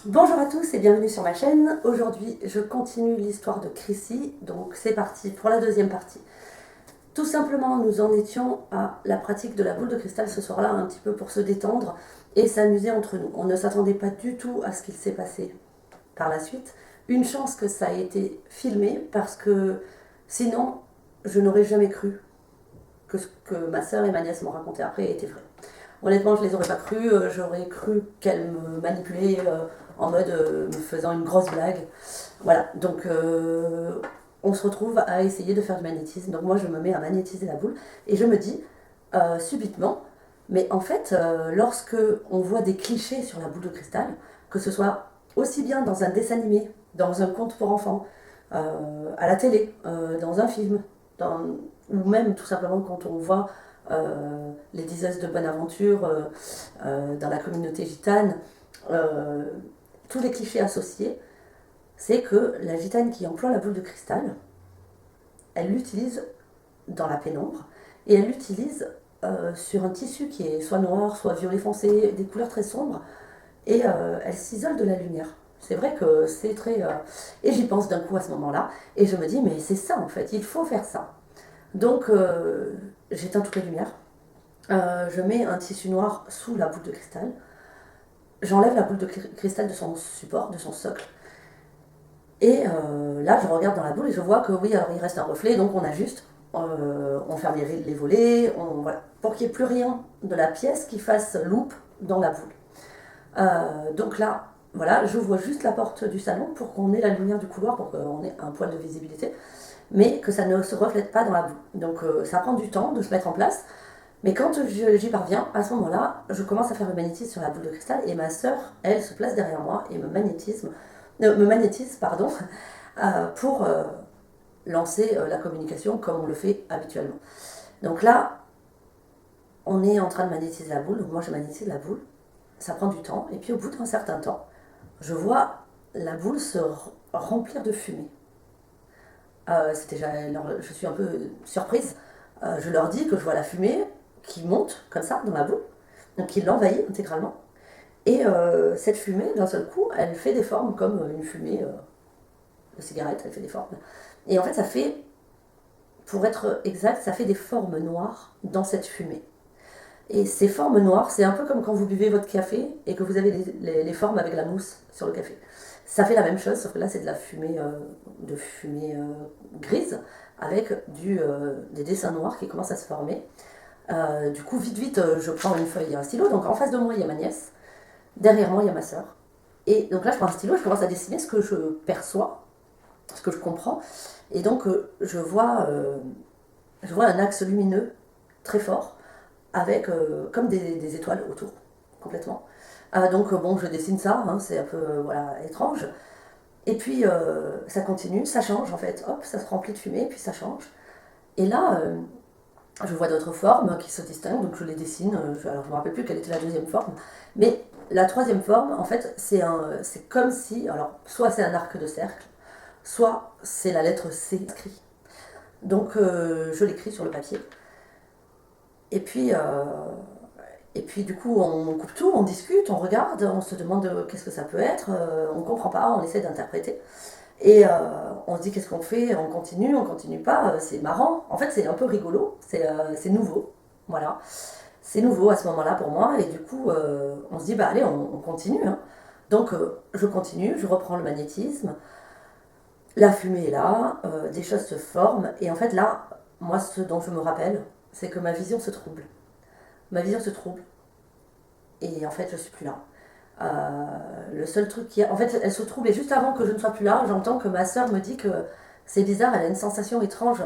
Bonjour à tous et bienvenue sur ma chaîne. Aujourd'hui, je continue l'histoire de Chrissy, donc c'est parti pour la deuxième partie. Tout simplement, nous en étions à la pratique de la boule de cristal ce soir-là, un petit peu pour se détendre et s'amuser entre nous. On ne s'attendait pas du tout à ce qu'il s'est passé par la suite. Une chance que ça ait été filmé parce que sinon, je n'aurais jamais cru que ce que ma soeur et ma nièce m'ont raconté après était vrai. Honnêtement, je les aurais pas cru. J'aurais cru qu'elle me manipulait en mode me faisant une grosse blague. Voilà, donc on se retrouve à essayer de faire du magnétisme. Donc moi, je me mets à magnétiser la boule et je me dis subitement, mais en fait, lorsque on voit des clichés sur la boule de cristal, que ce soit aussi bien dans un dessin animé, dans un conte pour enfants, à la télé, dans un film, dans, ou même tout simplement quand on voit les 10 as de bonne aventure dans la communauté gitane, euh, tous les clichés associés, c'est que la gitane qui emploie la boule de cristal, elle l'utilise dans la pénombre et elle l'utilise sur un tissu qui est soit noir, soit violet foncé, des couleurs très sombres, et elle s'isole de la lumière. C'est vrai que c'est très... Et j'y pense d'un coup à ce moment-là, et je me dis, mais c'est ça en fait, il faut faire ça. Donc j'éteins toutes les lumières, je mets un tissu noir sous la boule de cristal, j'enlève la boule de cristal de son support, de son socle, et là je regarde dans la boule et je vois que oui, alors il reste un reflet, donc on ajuste, on ferme les volets, voilà, pour qu'il n'y ait plus rien de la pièce qui fasse loupe dans la boule. Donc là, voilà, j'ouvre juste la porte du salon pour qu'on ait la lumière du couloir, pour qu'on ait un poil de visibilité, mais que ça ne se reflète pas dans la boule. Donc ça prend du temps de se mettre en place, mais quand j'y parviens, à ce moment-là, je commence à faire le magnétisme sur la boule de cristal et ma sœur, elle, se place derrière moi et me magnétise pardon, pour lancer la communication comme on le fait habituellement. Donc là, on est en train de magnétiser la boule, donc moi je magnétise la boule, ça prend du temps, et puis au bout d'un certain temps, je vois la boule se remplir de fumée. C'était déjà, je suis un peu surprise. Je leur dis que je vois la fumée qui monte comme ça dans la boule, donc qui l'envahit intégralement. Et cette fumée, d'un seul coup, elle fait des formes comme une fumée de cigarette, elle fait des formes. Et en fait, ça fait, pour être exact, ça fait des formes noires dans cette fumée. Et ces formes noires, c'est un peu comme quand vous buvez votre café et que vous avez les formes avec la mousse sur le café. Ça fait la même chose, sauf que là, c'est de fumée grise avec des dessins noirs qui commencent à se former. Du coup, vite, vite, je prends une feuille et un stylo. Donc, en face de moi, il y a ma nièce. Derrière moi, il y a ma soeur. Et donc là, je prends un stylo, je commence à dessiner ce que je perçois, ce que je comprends. Et donc, je vois un axe lumineux très fort, avec comme des étoiles autour, complètement. Donc, bon, je dessine ça, hein, c'est un peu voilà, étrange. Et puis, ça continue, ça change en fait. Hop, ça se remplit de fumée, puis ça change. Et là, je vois d'autres formes qui se distinguent, donc je les dessine. Alors, je ne me rappelle plus quelle était la deuxième forme. Mais la troisième forme, en fait, c'est comme si, alors, soit c'est un arc de cercle, soit c'est la lettre C écrite. Donc, je l'écris sur le papier. Et puis, du coup, on coupe tout, on discute, on regarde, on se demande qu'est-ce que ça peut être, on ne comprend pas, on essaie d'interpréter. Et on se dit qu'est-ce qu'on fait, on continue pas, c'est marrant. En fait, c'est un peu rigolo, c'est nouveau. Voilà. C'est nouveau à ce moment-là pour moi, et du coup, on se dit, bah allez, on continue, hein. Donc, je continue, je reprends le magnétisme, la fumée est là, des choses se forment, et en fait, là, moi, ce dont je me rappelle, c'est que ma vision se trouble. Ma vision se trouble, et en fait, je suis plus là. Le seul truc qui a... En fait, elle se trouble et juste avant que je ne sois plus là, j'entends que ma soeur me dit que c'est bizarre, elle a une sensation étrange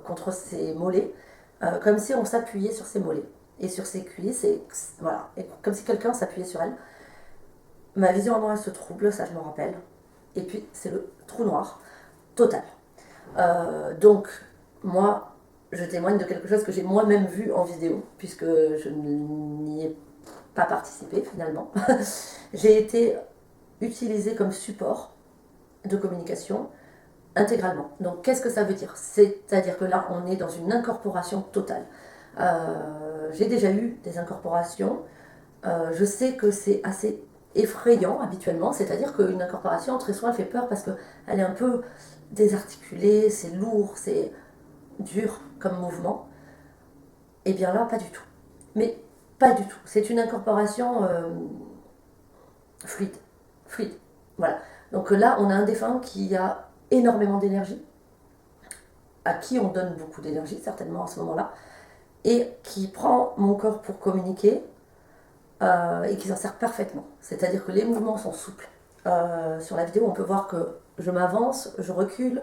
contre ses mollets, comme si on s'appuyait sur ses mollets et sur ses cuisses, et voilà, et comme si quelqu'un s'appuyait sur elle. Ma vision à moi, elle se trouble, ça je me rappelle. Et puis, c'est le trou noir total. Donc, moi, je témoigne de quelque chose que j'ai moi-même vu en vidéo, puisque je n'y ai pas participé finalement. J'ai été utilisée comme support de communication intégralement. Donc qu'est-ce que ça veut dire? C'est-à-dire que là, on est dans une incorporation totale. J'ai déjà eu des incorporations. Je sais que c'est assez effrayant habituellement, c'est-à-dire qu'une incorporation, très souvent, elle fait peur parce qu'elle est un peu désarticulée, c'est lourd, c'est dur comme mouvement. Et bien là, pas du tout. Mais pas du tout. C'est une incorporation fluide. Fluide. Voilà. Donc là, on a un défunt qui a énormément d'énergie, à qui on donne beaucoup d'énergie, certainement à ce moment-là, et qui prend mon corps pour communiquer et qui s'en sert parfaitement. C'est-à-dire que les mouvements sont souples. Sur la vidéo, on peut voir que je m'avance, je recule,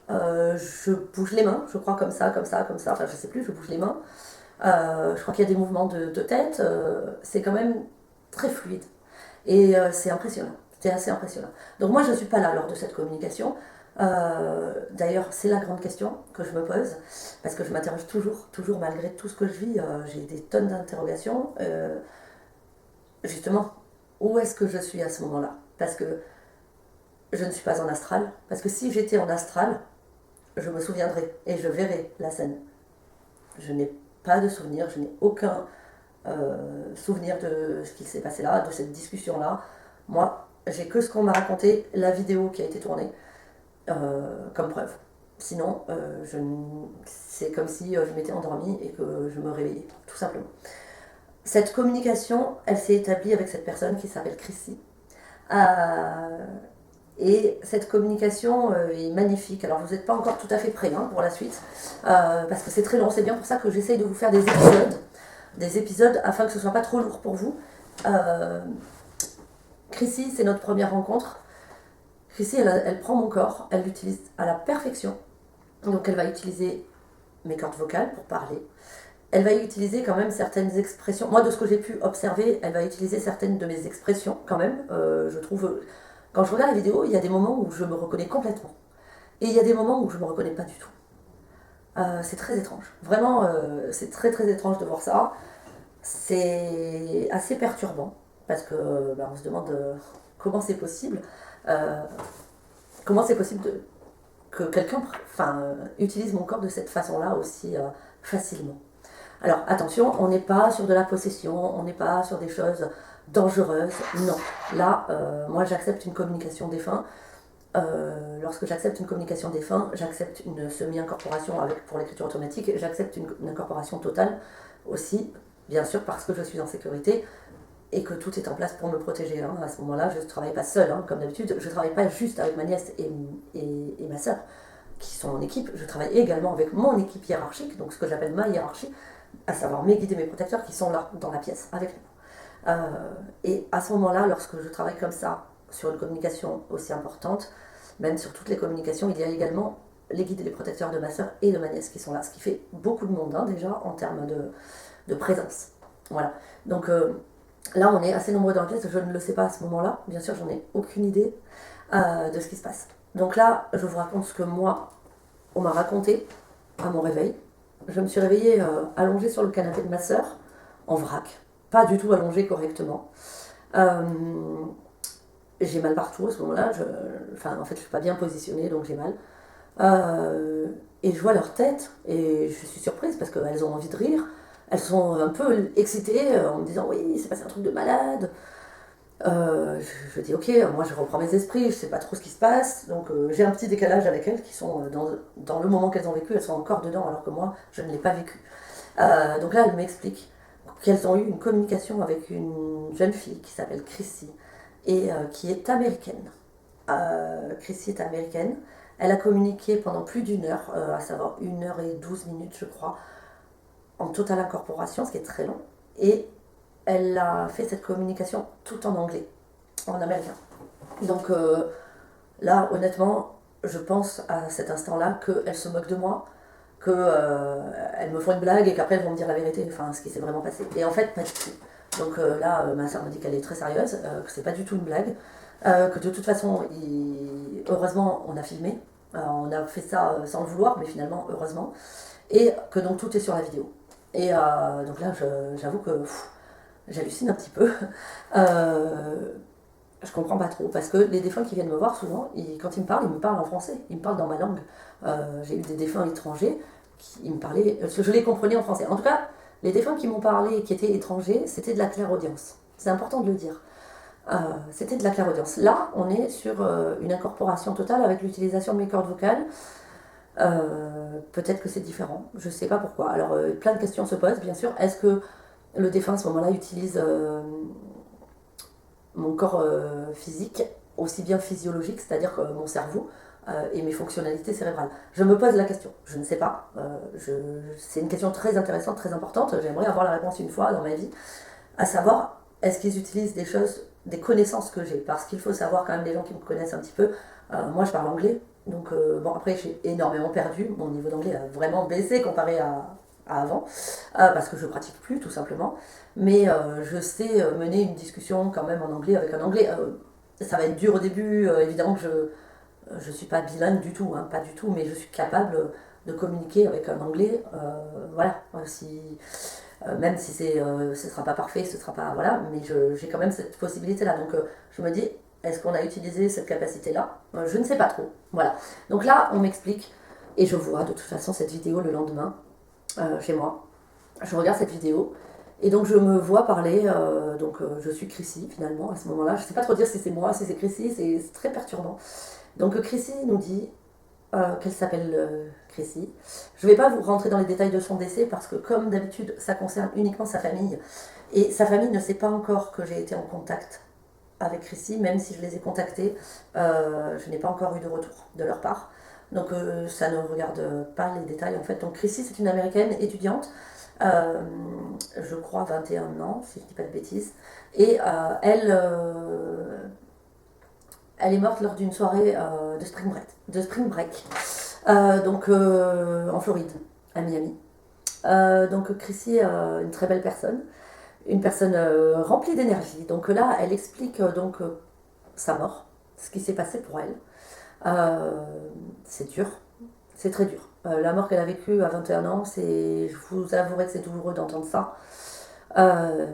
je bouge les mains, je crois comme ça, enfin je sais plus, je bouge les mains. Je crois qu'il y a des mouvements de tête, c'est quand même très fluide. Et c'est impressionnant, c'est assez impressionnant. Donc moi je ne suis pas là lors de cette communication. D'ailleurs c'est la grande question que je me pose, parce que je m'interroge toujours malgré tout ce que je vis, j'ai des tonnes d'interrogations. Justement, où est-ce que je suis à ce moment-là? Parce que je ne suis pas en astral, parce que si j'étais en astral, je me souviendrai et je verrai la scène. Je n'ai pas de souvenir, je n'ai aucun souvenir de ce qui s'est passé là, de cette discussion-là. Moi, j'ai que ce qu'on m'a raconté, la vidéo qui a été tournée, comme preuve. Sinon, c'est comme si je m'étais endormie et que je me réveillais, tout simplement. Cette communication, elle s'est établie avec cette personne qui s'appelle Chrissy. Et cette communication est magnifique. Alors vous n'êtes pas encore tout à fait prêts pour la suite, parce que c'est très long. C'est bien pour ça que j'essaye de vous faire des épisodes afin que ce ne soit pas trop lourd pour vous. Chrissy, c'est notre première rencontre. Chrissy, elle prend mon corps, elle l'utilise à la perfection. Donc elle va utiliser mes cordes vocales pour parler. Elle va utiliser quand même certaines expressions. Moi, de ce que j'ai pu observer, elle va utiliser certaines de mes expressions quand même. Je trouve, quand je regarde la vidéo, il y a des moments où je me reconnais complètement. Et il y a des moments où je ne me reconnais pas du tout. C'est très étrange. Vraiment, c'est très très étrange de voir ça. C'est assez perturbant parce que on se demande comment c'est possible. Comment c'est possible que quelqu'un utilise mon corps de cette façon-là aussi facilement. Alors attention, on n'est pas sur de la possession, on n'est pas sur des choses dangereuses, non. Là, moi j'accepte une communication défunt. Lorsque j'accepte une communication défunt, j'accepte une semi-incorporation pour l'écriture automatique, j'accepte une incorporation totale aussi, bien sûr parce que je suis en sécurité et que tout est en place pour me protéger. À ce moment-là, je ne travaille pas seule, comme d'habitude, je ne travaille pas juste avec ma nièce et ma soeur qui sont en équipe, je travaille également avec mon équipe hiérarchique, donc ce que j'appelle ma hiérarchie, à savoir mes guides et mes protecteurs qui sont là, dans la pièce, avec nous. Et à ce moment-là, lorsque je travaille comme ça, sur une communication aussi importante, même sur toutes les communications, il y a également les guides et les protecteurs de ma soeur et de ma nièce qui sont là, ce qui fait beaucoup de monde déjà en termes de présence. Voilà. Donc là, on est assez nombreux dans la pièce, je ne le sais pas à ce moment-là, bien sûr, j'en ai aucune idée de ce qui se passe. Donc là, je vous raconte ce que moi, on m'a raconté à mon réveil. Je me suis réveillée allongée sur le canapé de ma soeur, en vrac, pas du tout allongée correctement. J'ai mal partout à ce moment-là, en fait je suis pas bien positionnée donc j'ai mal. Et je vois leur tête et je suis surprise parce qu'elles ont envie de rire, elles sont un peu excitées en me disant oui c'est passé un truc de malade. Je dis ok, moi je reprends mes esprits, je sais pas trop ce qui se passe, donc j'ai un petit décalage avec elles qui sont dans le moment qu'elles ont vécu, elles sont encore dedans alors que moi je ne l'ai pas vécu. Donc là elles m'expliquent qu'elles ont eu une communication avec une jeune fille qui s'appelle Chrissy et qui est américaine. Chrissy est américaine, elle a communiqué pendant plus d'une heure, à savoir 1h12 je crois, en totale incorporation, ce qui est très long, et elle a fait cette communication tout en anglais, en américain. Donc là, honnêtement, je pense à cet instant-là qu'elles se moquent de moi, qu'elles me font une blague et qu'après elles vont me dire la vérité, ce qui s'est vraiment passé. Et en fait, pas du tout. Donc là, ma soeur me dit qu'elle est très sérieuse, que c'est pas du tout une blague, que de toute façon, heureusement, on a filmé, on a fait ça sans le vouloir, mais finalement, heureusement, et que donc tout est sur la vidéo. Et donc là, j'avoue que j'hallucine un petit peu. Je comprends pas trop, parce que les défunts qui viennent me voir, souvent, quand ils me parlent en français, ils me parlent dans ma langue. J'ai eu des défunts étrangers qui me parlaient, je les comprenais en français. En tout cas, les défunts qui m'ont parlé, qui étaient étrangers, c'était de la clairaudience. C'est important de le dire. C'était de la clairaudience. Là, on est sur une incorporation totale avec l'utilisation de mes cordes vocales. Peut-être que c'est différent, je ne sais pas pourquoi. Alors, plein de questions se posent, bien sûr. Est-ce que le défunt, à ce moment-là, utilise mon corps physique, aussi bien physiologique, c'est-à-dire mon cerveau, et mes fonctionnalités cérébrales? Je me pose la question, je ne sais pas. C'est une question très intéressante, très importante. J'aimerais avoir la réponse une fois dans ma vie, à savoir, est-ce qu'ils utilisent des choses, des connaissances que j'ai? Parce qu'il faut savoir quand même, les gens qui me connaissent un petit peu, moi je parle anglais, donc bon, après j'ai énormément perdu, mon niveau d'anglais a vraiment baissé comparé à avant, parce que je pratique plus tout simplement, mais je sais mener une discussion quand même en anglais avec un anglais. Ça va être dur au début, évidemment que je suis pas bilingue du tout, hein, pas du tout, mais je suis capable de communiquer avec un anglais, voilà, si, même si ce sera pas parfait, ce sera pas, voilà, mais j'ai quand même cette possibilité-là. Donc je me dis, est-ce qu'on a utilisé cette capacité-là? Je ne sais pas trop, voilà. Donc là, on m'explique, et je vois de toute façon cette vidéo le lendemain, chez moi. Je regarde cette vidéo, et donc je me vois parler, donc je suis Chrissy finalement à ce moment-là. Je ne sais pas trop dire si c'est moi, si c'est Chrissy, c'est très perturbant. Donc Chrissy nous dit qu'elle s'appelle Chrissy. Je ne vais pas vous rentrer dans les détails de son décès parce que comme d'habitude, ça concerne uniquement sa famille. Et sa famille ne sait pas encore que j'ai été en contact avec Chrissy, même si je les ai contactés, je n'ai pas encore eu de retour de leur part. Donc ça ne regarde pas les détails en fait. Donc Chrissy, c'est une américaine étudiante, euh, je crois 21 ans, si je ne dis pas de bêtises. Et elle est morte lors d'une soirée de spring break. Donc en Floride, à Miami. Donc Chrissy, une très belle personne, une personne remplie d'énergie. Donc là, elle explique donc sa mort, ce qui s'est passé pour elle. Euh, c'est dur, c'est très dur. La mort qu'elle a vécue à 21 ans, je vous avouerai que c'est douloureux d'entendre ça. Euh,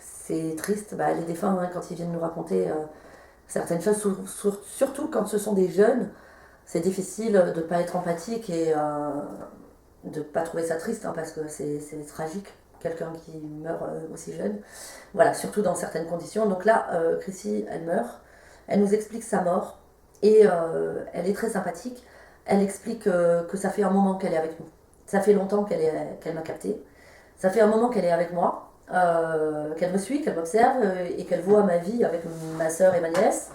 c'est triste. Bah, les défunts, hein, quand ils viennent nous raconter certaines choses, surtout quand ce sont des jeunes, c'est difficile de ne pas être empathique et de ne pas trouver ça triste, hein, parce que c'est tragique, quelqu'un qui meurt aussi jeune. Voilà, surtout dans certaines conditions. Donc là, Chrissy, elle meurt, elle nous explique sa mort, et elle est très sympathique. Elle explique que ça fait un moment qu'elle est avec nous. Ça fait longtemps qu'elle m'a captée. Ça fait un moment qu'elle est avec moi, qu'elle me suit, qu'elle m'observe, et qu'elle voit ma vie avec ma soeur et ma nièce,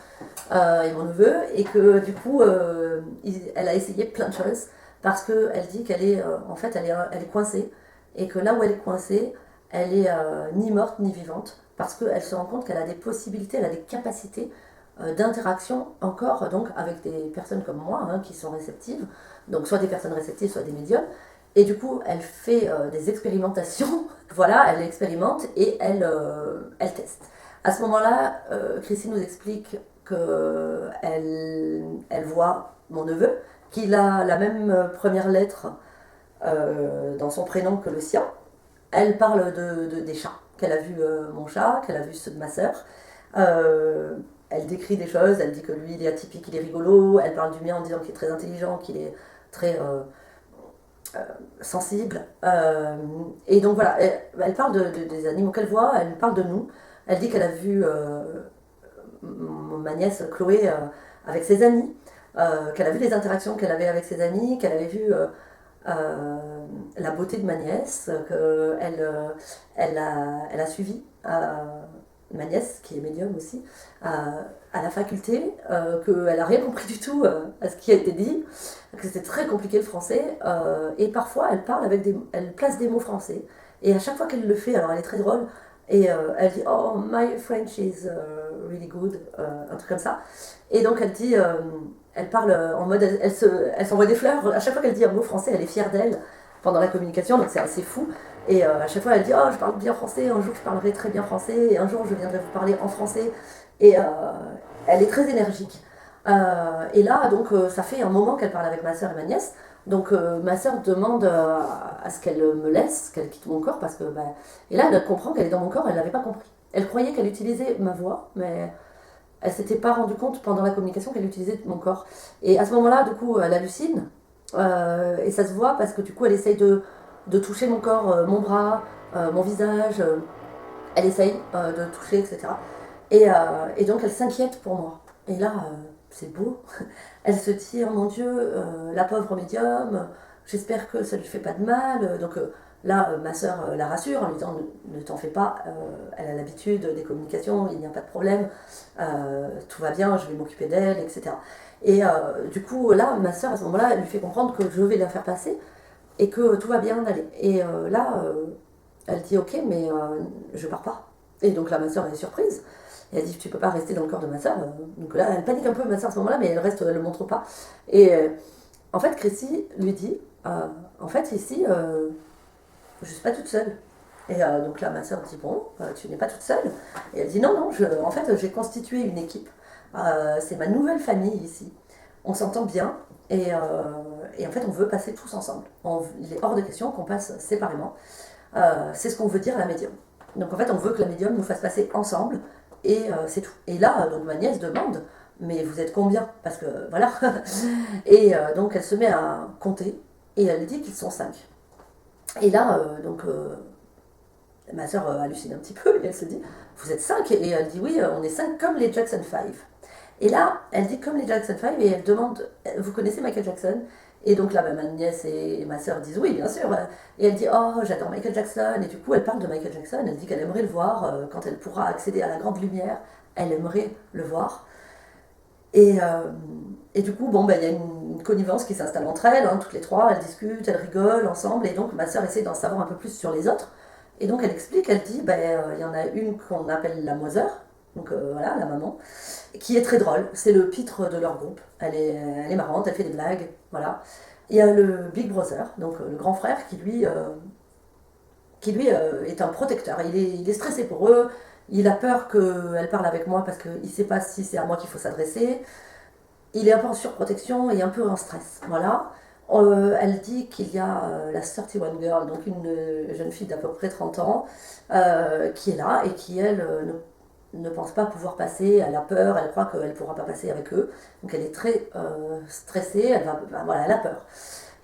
et mon neveu, et que du coup, elle a essayé plein de choses parce qu'elle dit qu'elle est, en fait, elle est coincée, et que là où elle est coincée, elle est ni morte ni vivante, parce qu'elle se rend compte qu'elle a des possibilités, elle a des capacités d'interaction encore donc avec des personnes comme moi, hein, qui sont réceptives, donc soit des personnes réceptives, soit des médiums. Et du coup, elle fait des expérimentations. Voilà, elle expérimente et elle teste. À ce moment-là, Christine nous explique qu'elle voit mon neveu, qu'il a la même première lettre dans son prénom que le sien. Elle parle des chats, qu'elle a vu mon chat, qu'elle a vu ceux de ma sœur. Elle décrit des choses, elle dit que lui il est atypique, il est rigolo. Elle parle du mien en disant qu'il est très intelligent, qu'il est très sensible. Et donc voilà, elle parle des animaux qu'elle voit, elle parle de nous. Elle dit qu'elle a vu ma nièce Chloé avec ses amis, qu'elle a vu les interactions qu'elle avait avec ses amis, qu'elle avait vu la beauté de ma nièce, elle a suivi ma nièce, qui est médium aussi, à la faculté, qu'elle n'a rien compris du tout à ce qui a été dit, que c'était très compliqué le français, et parfois elle place des mots français, et à chaque fois qu'elle le fait, alors elle est très drôle, et elle dit oh my French is really good, un truc comme ça, et donc elle dit elle parle en mode, elle s'envoie des fleurs. À chaque fois qu'elle dit un mot français, elle est fière d'elle pendant la communication, donc c'est assez fou. Et à chaque fois, elle dit oh, je parle bien français, un jour je parlerai très bien français, et un jour je viendrai vous parler en français. Et elle est très énergique. Et là, donc, ça fait un moment qu'elle parle avec ma soeur et ma nièce. Donc, ma soeur demande à ce qu'elle me laisse, qu'elle quitte mon corps, parce que. Bah, et là, elle comprend qu'elle est dans mon corps, elle n'avait pas compris. Elle croyait qu'elle utilisait ma voix, mais elle s'était pas rendue compte pendant la communication qu'elle utilisait mon corps. Et à ce moment-là, du coup, elle hallucine. Et ça se voit parce que du coup, elle essaye de toucher mon corps, mon bras, mon visage. Elle essaye de toucher, etc. Et donc elle s'inquiète pour moi. Et là, c'est beau. Elle se dit, oh mon Dieu, la pauvre médium, j'espère que ça ne lui fait pas de mal. Donc là, ma sœur la rassure en lui disant, ne t'en fais pas, elle a l'habitude des communications, il n'y a pas de problème, tout va bien, je vais m'occuper d'elle, etc. Et du coup, là, ma sœur, à ce moment-là, elle lui fait comprendre que je vais la faire passer et que tout va bien aller. Et là, elle dit, ok, mais je pars pas. Et donc là, ma sœur est surprise. Et elle dit, tu peux pas rester dans le corps de ma sœur. Donc là, elle panique un peu, ma sœur, à ce moment-là, mais elle reste, elle le montre pas. Et en fait, Chrissy lui dit, en fait, ici, je suis pas toute seule. Et donc là, ma sœur dit, bon, tu n'es pas toute seule. Et elle dit, non, non, en fait, j'ai constitué une équipe. C'est ma nouvelle famille ici. On s'entend bien. Et en fait, on veut passer tous ensemble. Il est hors de question qu'on passe séparément. C'est ce qu'on veut dire à la médium. Donc en fait, on veut que la médium nous fasse passer ensemble et c'est tout. Et là, donc ma nièce demande, mais vous êtes combien? Parce que voilà. Et donc elle se met à compter et elle dit qu'ils sont 5. Et là, ma soeur hallucine un petit peu et elle se dit, vous êtes 5? Et elle dit, oui, on est 5 comme les Jackson 5. Et là, elle dit comme les Jackson 5 et elle demande, vous connaissez Michael Jackson? Et donc là, ma nièce et ma soeur disent oui, bien sûr. Et elle dit, oh, j'adore Michael Jackson. Et du coup, elle parle de Michael Jackson. Elle dit qu'elle aimerait le voir quand elle pourra accéder à la grande lumière. Elle aimerait le voir. Et, euh, et du coup, bon, ben, il y a une connivence qui s'installe entre elles, hein, toutes les trois. Elles discutent, elles rigolent ensemble. Et donc, ma soeur essaie d'en savoir un peu plus sur les autres. Et donc, elle explique, elle dit, ben, il y en a une qu'on appelle la Moiseur. Donc voilà, la maman qui est très drôle. C'est le pitre de leur groupe. Elle est marrante, elle fait des blagues. Voilà. Il y a le Big Brother, donc le grand frère, qui lui est un protecteur. Il est stressé pour eux. Il a peur qu'elle parle avec moi parce qu'il ne sait pas si c'est à moi qu'il faut s'adresser. Il est un peu en surprotection et un peu en stress. Voilà. Elle dit qu'il y a la 31 Girl, donc une jeune fille d'à peu près 30 ans, qui est là et qui, elle, ne pense pas pouvoir passer, elle a peur, elle croit qu'elle ne pourra pas passer avec eux. Donc elle est très stressée, voilà, elle a peur.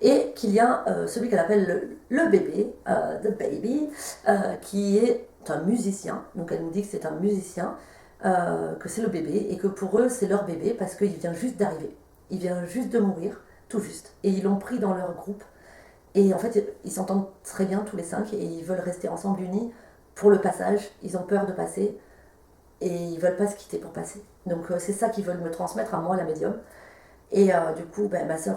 Et qu'il y a celui qu'elle appelle le bébé, the baby, qui est un musicien. Donc elle nous dit que c'est un musicien, que c'est le bébé, et que pour eux c'est leur bébé parce qu'il vient juste d'arriver. Il vient juste de mourir, tout juste. Et ils l'ont pris dans leur groupe. Et en fait, ils s'entendent très bien tous les 5 et ils veulent rester ensemble unis pour le passage. Ils ont peur de passer et ils veulent pas se quitter pour passer. Donc c'est ça qu'ils veulent me transmettre à moi, la médium. Et du coup, ben, ma sœur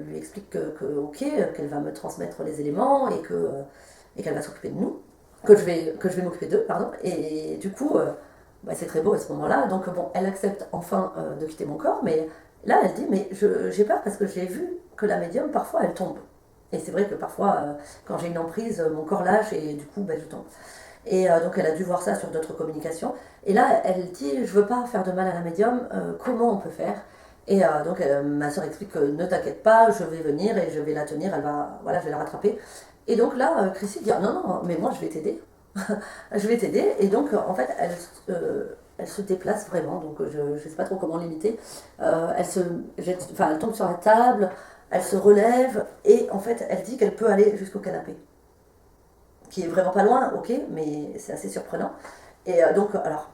lui explique ok, qu'elle va me transmettre les éléments et qu'elle va s'occuper de nous, que je vais m'occuper d'eux, pardon. Et du coup, ben, c'est très beau à ce moment-là. Donc bon, elle accepte enfin de quitter mon corps, mais là, elle dit, mais j'ai peur parce que j'ai vu que la médium, parfois, elle tombe. Et c'est vrai que parfois, quand j'ai une emprise, mon corps lâche et du coup, ben, je tombe. Et donc elle a dû voir ça sur d'autres communications. Et là, elle dit, je veux pas faire de mal à la médium, comment on peut faire? Et donc ma soeur explique que ne t'inquiète pas, je vais venir et je vais la tenir, voilà, je vais la rattraper. Et donc là, Chrissy dit, ah, non, non, mais moi je vais t'aider. Je vais t'aider. Et donc en fait, elle se déplace vraiment, donc je ne sais pas trop comment l'imiter. Elle tombe sur la table, elle se relève et en fait, elle dit qu'elle peut aller jusqu'au canapé qui est vraiment pas loin, ok, mais c'est assez surprenant. Et donc, alors,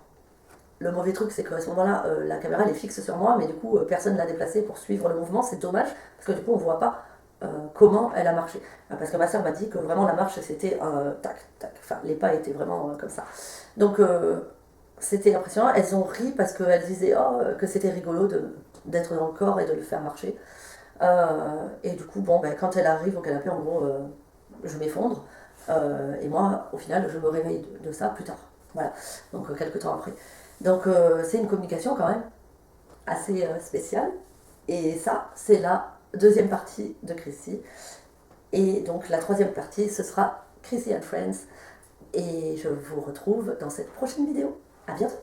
le mauvais truc, c'est qu'à ce moment-là, la caméra elle est fixe sur moi, mais du coup, personne ne l'a déplacée pour suivre le mouvement, c'est dommage, parce que du coup, on voit pas comment elle a marché. Parce que ma soeur m'a dit que vraiment la marche, c'était tac, tac, enfin, les pas étaient vraiment comme ça. Donc, c'était impressionnant. Elles ont ri parce qu'elles disaient que c'était rigolo d'être dans le corps et de le faire marcher. Et du coup, bon, ben, quand elle arrive au canapé, en gros, je m'effondre. Et moi, au final, je me réveille de ça plus tard. Voilà, donc quelques temps après. Donc c'est une communication quand même assez spéciale. Et ça, c'est la deuxième partie de Chrissy. Et donc la troisième partie, ce sera Chrissy and Friends. Et je vous retrouve dans cette prochaine vidéo. À bientôt!